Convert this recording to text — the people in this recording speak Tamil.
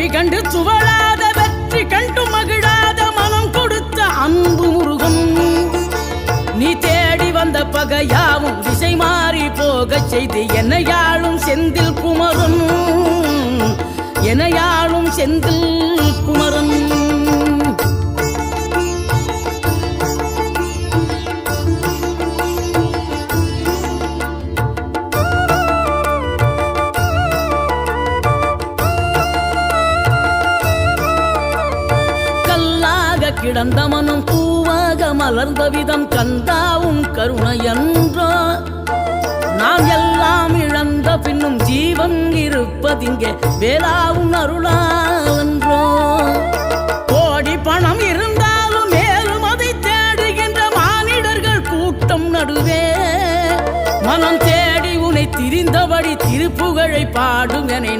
வழி கண்டு துவளாத வெற்றி கண்டு மகிழாத மனம் கொடுத்த அன்பு முருகன். நீ தேடி வந்த பகையாவும் திசை மாறி போகச் செய்து என்னையாளும் செந்தில் குமரன், என்னையாளும் செந்தில் குமரன். கிடந்த மனம் பூவாக மலர்ந்த விதம் கந்தாவும் கருணை என்றோ. நாம் எல்லாம் இழந்த பின்னும் ஜீவன் இருப்பதிங்கே வேளாவும் அருளாவென்றோ. கோடி பணம் இருந்தாலும் மேலும் அதை தேடுகின்ற மானிடர்கள் கூட்டம் நடுவே மனம் தேடி உனை திரிந்தபடி திருப்புகழை பாடும் என